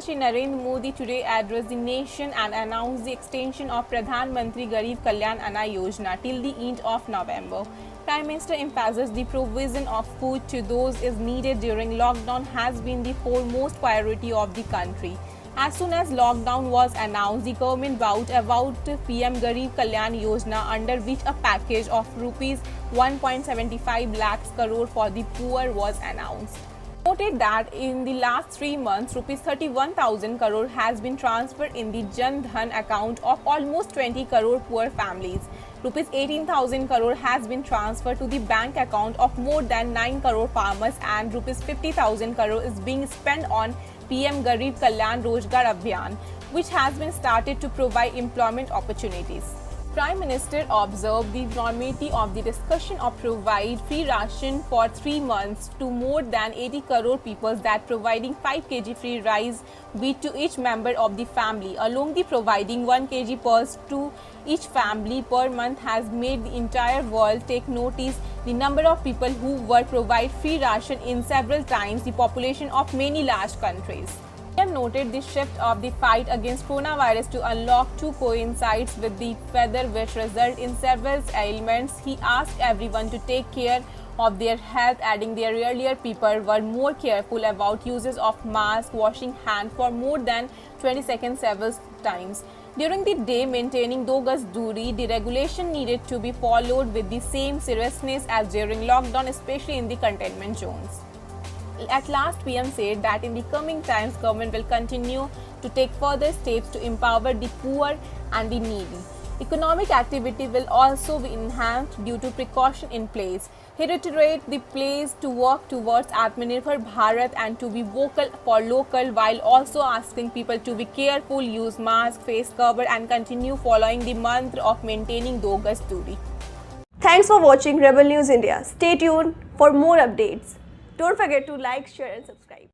Shri Narendra Modi today addressed the nation and announced the extension of Pradhan Mantri Garib Kalyan Anna Yojana till the end of November. Prime Minister emphasizes the provision of food to those is needed during lockdown has been the foremost priority of the country. As soon as lockdown was announced, the government vowed about PM Garib Kalyan Yojana, under which a package of rupees 1.75 lakhs crore for the poor was announced. Noted that in the last 3 months, rupees 31,000 crore has been transferred in the Jan Dhan account of almost 20 crore poor families. Rupees 18,000 crore has been transferred to the bank account of more than 9 crore farmers, and rupees 50,000 crore is being spent on PM Garib Kalyan Rozgar Abhiyan, which has been started to provide employment opportunities. Prime Minister observed the enormity of the discussion of provide free ration for 3 months to more than 80 crore people, that providing 5 kg free rice wheat to each member of the family, along the providing 1 kg pulse to each family per month, has made the entire world take notice the number of people who were provide free ration in several times the population of many large countries. PM noted the shift of the fight against coronavirus to unlock 2 coincides with the weather, which result in several ailments. He asked everyone to take care of their health, adding that earlier people were more careful about uses of mask, washing hands for more than 20 seconds several times. During the day, maintaining 2 gaz duri, the regulation needed to be followed with the same seriousness as during lockdown, especially in the containment zones. At last, PM said that in the coming times, government will continue to take further steps to empower the poor and the needy. Economic activity will also be enhanced due to precaution in place. He reiterated the place to work towards Atmanirbhar Bharat and to be vocal for local, while also asking people to be careful, use mask, face cover, and continue following the mantra of maintaining 2 gaz duri. Thanks for watching Rebel News India. Stay tuned for more updates. Don't forget to like, share and subscribe.